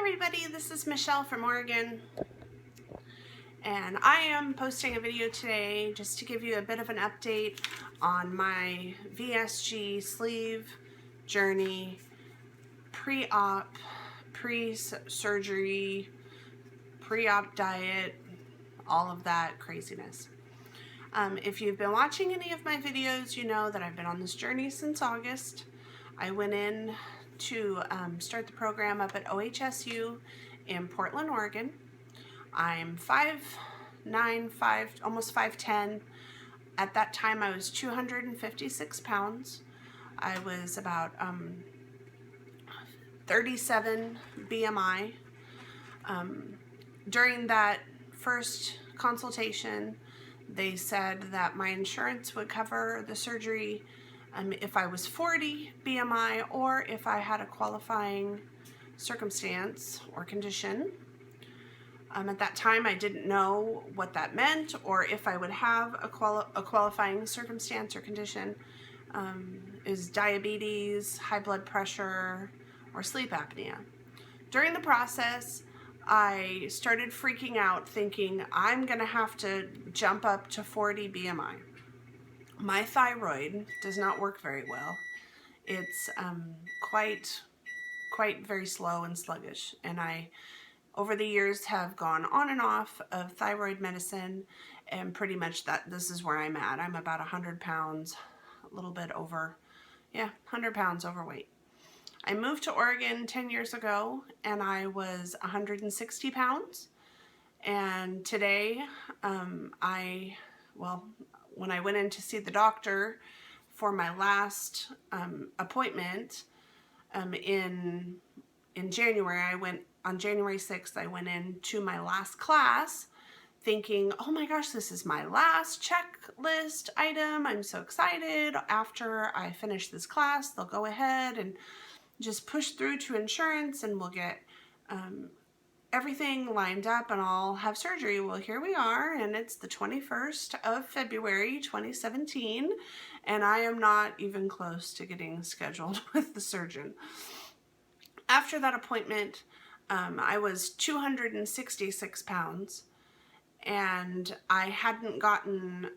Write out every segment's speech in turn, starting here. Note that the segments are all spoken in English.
everybody, this is Michelle from Oregon, and I am posting a video today just to give you a bit of an update on my VSG sleeve journey, pre-op, pre-surgery, pre-op diet, all of that craziness. If you've been watching any of my videos, you know that I've been on this journey since August. I went in to start the program up at OHSU in Portland, Oregon. I'm 5'9", almost 5'10". At that time I was 256 pounds. I was about 37 BMI. During that first consultation, they said that my insurance would cover the surgery if I was 40 BMI or if I had a qualifying circumstance or condition. At that time, I didn't know what that meant or if I would have a qualifying circumstance or condition. Is diabetes, high blood pressure, or sleep apnea. During the process, I started freaking out thinking I'm gonna have to jump up to 40 BMI. My thyroid does not work very well. It's quite very slow and sluggish, and I over the years have gone on and off of thyroid medicine, and pretty much this is where I'm at. I'm about 100 pounds, a little bit over, 100 pounds overweight. I moved to Oregon 10 years ago and I was 160 pounds, and today when I went in to see the doctor for my last appointment in January, on January 6th, I went into my last class thinking, oh my gosh, this is my last checklist item. I'm so excited. After I finish this class, they'll go ahead and just push through to insurance and we'll get everything lined up and I'll have surgery. Well, here we are, and it's the 21st of February 2017, and I am not even close to getting scheduled with the surgeon. After that appointment, I was 266 pounds, and I hadn't gotten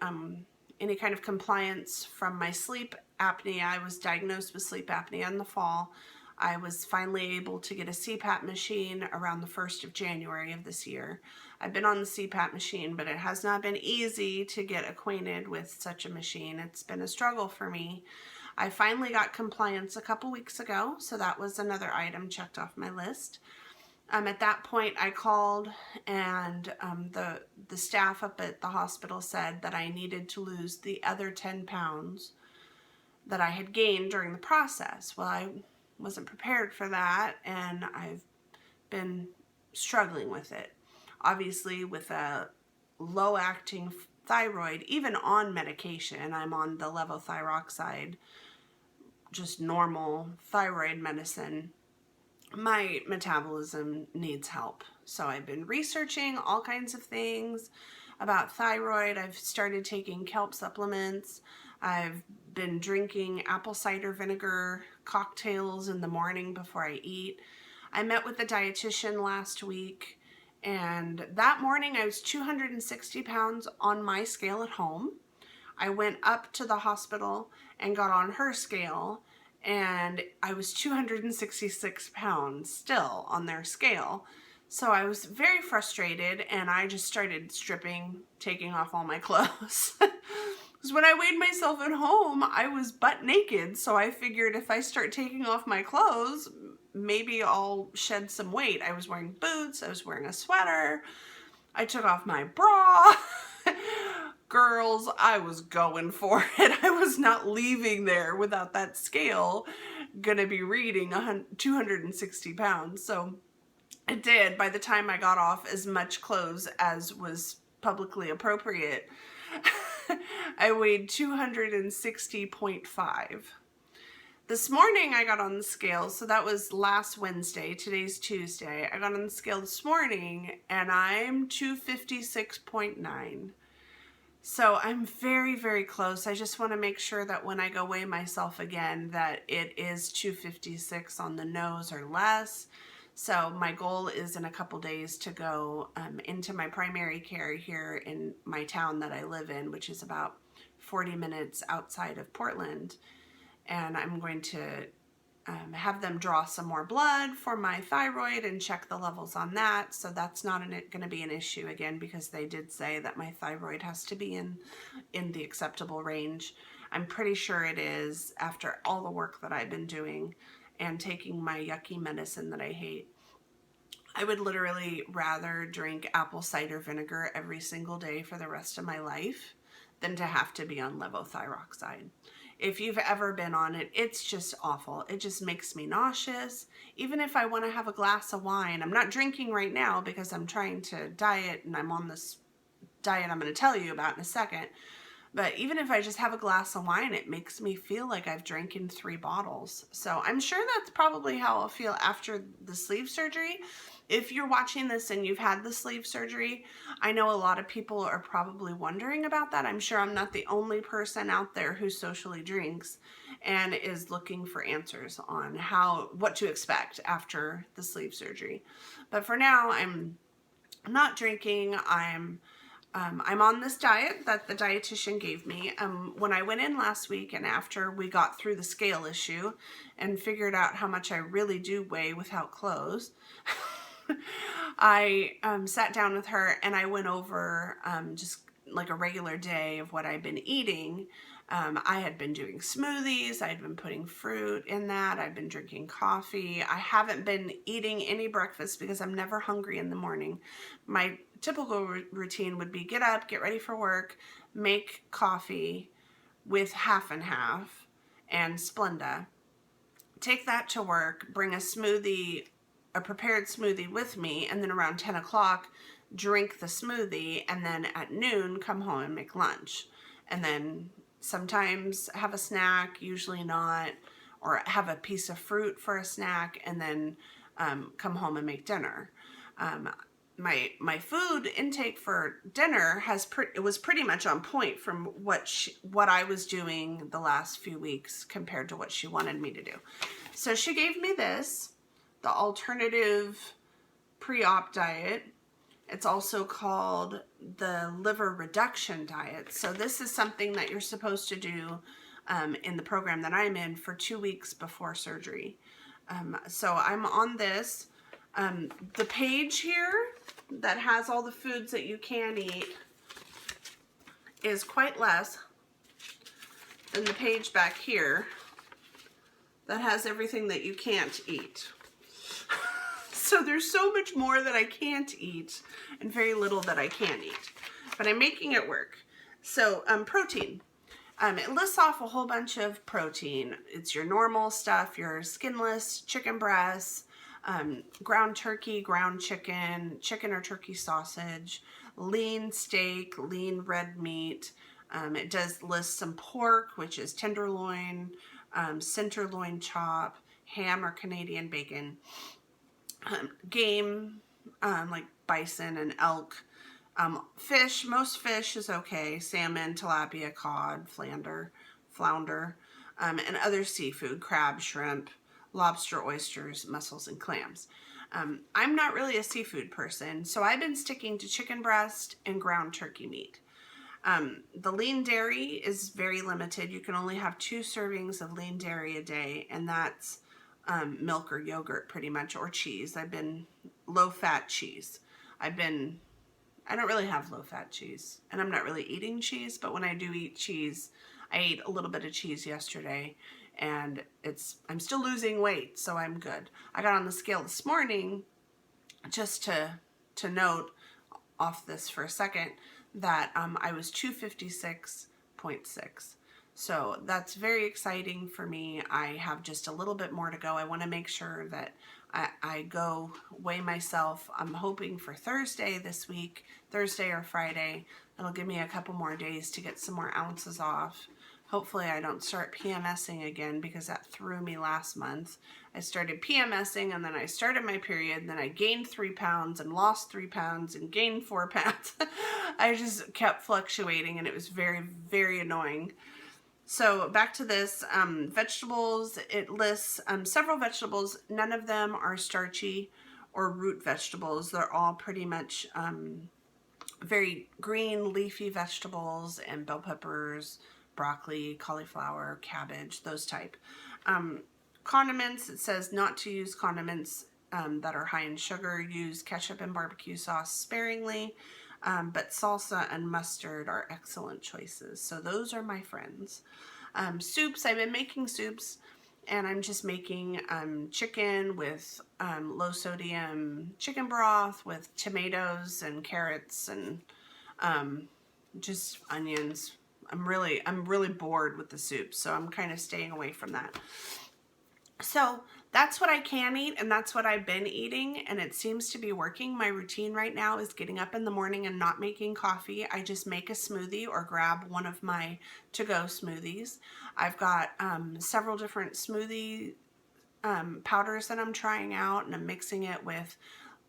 any kind of compliance from my sleep apnea. I was diagnosed with sleep apnea in the fall. I was finally able to get a CPAP machine around the 1st of January of this year. I've been on the CPAP machine, but it has not been easy to get acquainted with such a machine. It's been a struggle for me. I finally got compliance a couple weeks ago, so that was another item checked off my list. At that point, I called, and the staff up at the hospital said that I needed to lose the other 10 pounds that I had gained during the process. Well, I wasn't prepared for that, and I've been struggling with it. Obviously, with a low-acting thyroid, even on medication, I'm on the levothyroxine, just normal thyroid medicine, my metabolism needs help. So I've been researching all kinds of things about thyroid. I've started taking kelp supplements. I've been drinking apple cider vinegar cocktails in the morning before I eat. I met with a dietitian last week, and that morning I was 260 pounds on my scale at home. I went up to the hospital and got on her scale, and I was 266 pounds still on their scale. So I was very frustrated, and I just started stripping, taking off all my clothes. Because when I weighed myself at home, I was butt naked, so I figured if I start taking off my clothes, maybe I'll shed some weight. I was wearing boots, I was wearing a sweater, I took off my bra. Girls, I was going for it. I was not leaving there without that scale gonna be reading 260 pounds. So I did. By the time I got off as much clothes as was publicly appropriate, I weighed 260.5. This morning I got on the scale, so that was last Wednesday. Today's Tuesday. I got on the scale this morning and I'm 256.9. So I'm very, very close. I just want to make sure that when I go weigh myself again that it is 256 on the nose or less, So my goal is in a couple days to go into my primary care here in my town that I live in, which is about 40 minutes outside of Portland. And I'm going to have them draw some more blood for my thyroid and check the levels on that. So that's not going to be an issue again, because they did say that my thyroid has to be in the acceptable range. I'm pretty sure it is after all the work that I've been doing and taking my yucky medicine that I hate. I would literally rather drink apple cider vinegar every single day for the rest of my life than to have to be on levothyroxine. If you've ever been on it, it's just awful. It just makes me nauseous. Even if I want to have a glass of wine, I'm not drinking right now because I'm trying to diet, and I'm on this diet I'm going to tell you about in a second. But even if I just have a glass of wine, it makes me feel like I've drank in 3 bottles. So I'm sure that's probably how I'll feel after the sleeve surgery. If you're watching this and you've had the sleeve surgery, I know a lot of people are probably wondering about that. I'm sure I'm not the only person out there who socially drinks and is looking for answers on what to expect after the sleeve surgery. But for now, I'm not drinking. I'm on this diet that the dietitian gave me. When I went in last week and after we got through the scale issue and figured out how much I really do weigh without clothes, I sat down with her and I went over just like a regular day of what I've been eating. I had been doing smoothies. I had been putting fruit in that. I've been drinking coffee. I haven't been eating any breakfast because I'm never hungry in the morning. My typical routine would be get up, get ready for work, make coffee with half and half and Splenda, take that to work, bring a prepared smoothie with me, and then around 10 o'clock drink the smoothie, and then at noon come home and make lunch. And then sometimes have a snack, usually not, or have a piece of fruit for a snack, and then come home and make dinner. My food intake for dinner it was pretty much on point from what I was doing the last few weeks compared to what she wanted me to do. So she gave me this, the alternative pre-op diet. It's also called the liver reduction diet. So this is something that you're supposed to do in the program that I'm in for 2 weeks before surgery. So I'm on this. The page here that has all the foods that you can eat is quite less than the page back here that has everything that you can't eat. So there's so much more that I can't eat and very little that I can eat, but I'm making it work. So protein. It lists off a whole bunch of protein. It's your normal stuff, your skinless chicken breasts, ground turkey, ground chicken, chicken or turkey sausage, lean steak, lean red meat. It does list some pork, which is tenderloin, centerloin chop, ham or Canadian bacon, game, like bison and elk, fish. Most fish is okay: salmon, tilapia, cod, flounder, and other seafood: crab, shrimp, lobster, oysters, mussels, and clams. I'm not really a seafood person, so I've been sticking to chicken breast and ground turkey meat. The lean dairy is very limited. You can only have 2 servings of lean dairy a day, and that's milk or yogurt pretty much, or cheese. I've been low-fat cheese. I don't really have low-fat cheese, and I'm not really eating cheese, but when I do eat cheese, I ate a little bit of cheese yesterday, and I'm still losing weight, so I'm good. I got on the scale this morning, just to note off this for a second, that I was 256.6. So that's very exciting for me. I have just a little bit more to go. I want to make sure that I go weigh myself. I'm hoping for Thursday this week, Thursday or Friday. That'll give me a couple more days to get some more ounces off. Hopefully I don't start PMSing again, because that threw me last month. I started PMSing, and then I started my period, and then I gained 3 pounds and lost 3 pounds and gained 4 pounds. I just kept fluctuating, and it was very, very annoying. So back to this, vegetables. It lists several vegetables. None of them are starchy or root vegetables. They're all pretty much very green leafy vegetables, and bell peppers, broccoli, cauliflower, cabbage, those type. Condiments, it says not to use condiments that are high in sugar. Use ketchup and barbecue sauce sparingly, but salsa and mustard are excellent choices. So those are my friends. Soups, I've been making soups, and I'm just making chicken with low sodium chicken broth with tomatoes and carrots and just onions. I'm really bored with the soup, so I'm kind of staying away from that. So that's what I can eat, and that's what I've been eating, and it seems to be working. My routine right now is getting up in the morning and not making coffee. I just make a smoothie or grab one of my to-go smoothies. I've got several different smoothie powders that I'm trying out, and I'm mixing it with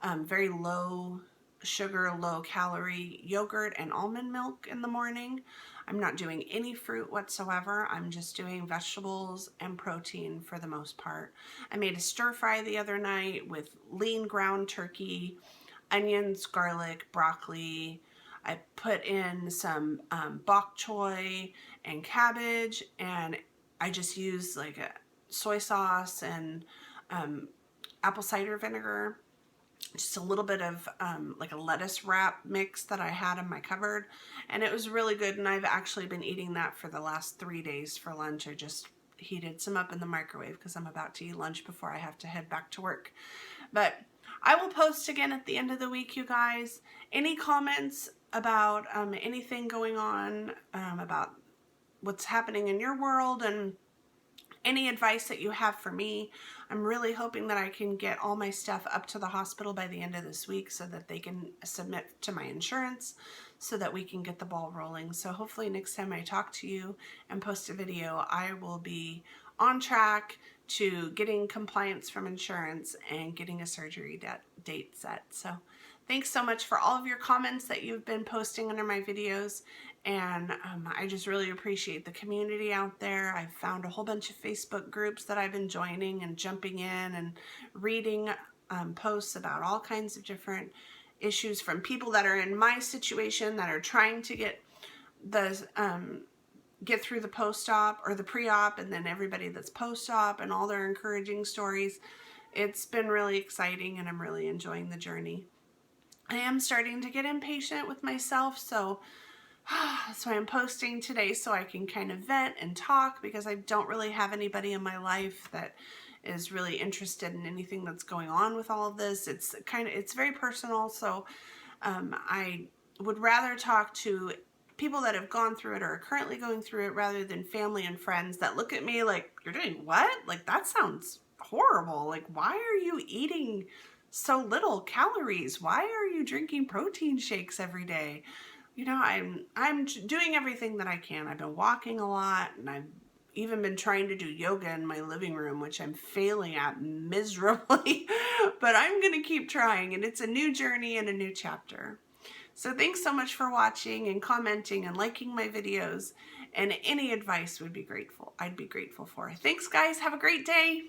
very low sugar, low calorie yogurt and almond milk in the morning. I'm not doing any fruit whatsoever. I'm just doing vegetables and protein for the most part. I made a stir fry the other night with lean ground turkey, onions, garlic, broccoli. I put in some bok choy and cabbage, and I just used like a soy sauce and apple cider vinegar, just a little bit of like a lettuce wrap mix that I had in my cupboard, and it was really good, and I've actually been eating that for the last 3 days for lunch. I just heated some up in the microwave because I'm about to eat lunch before I have to head back to work. But I will post again at the end of the week, you guys. Any comments about anything going on, about what's happening in your world, and any advice that you have for me. I'm really hoping that I can get all my stuff up to the hospital by the end of this week so that they can submit to my insurance so that we can get the ball rolling. So hopefully next time I talk to you and post a video, I will be on track to getting compliance from insurance and getting a surgery date set. So thanks so much for all of your comments that you've been posting under my videos, and I just really appreciate the community out there. I've found a whole bunch of Facebook groups that I've been joining and jumping in and reading posts about all kinds of different issues from people that are in my situation that are trying to get through the post-op or the pre-op, and then everybody that's post-op and all their encouraging stories. It's been really exciting, and I'm really enjoying the journey. I am starting to get impatient with myself, so that's why I'm posting today, so I can kind of vent and talk, because I don't really have anybody in my life that is really interested in anything that's going on with all of this. It's very personal, so I would rather talk to people that have gone through it or are currently going through it, rather than family and friends that look at me like, you're doing what? Like, that sounds horrible. Like, why are you eating so little calories? Why are you drinking protein shakes every day? You know, I'm doing everything that I can. I've been walking a lot, and I've even been trying to do yoga in my living room, which I'm failing at miserably, but I'm going to keep trying, and it's a new journey and a new chapter. So thanks so much for watching and commenting and liking my videos, and any advice would be grateful. I'd be grateful for. Thanks, guys. Have a great day.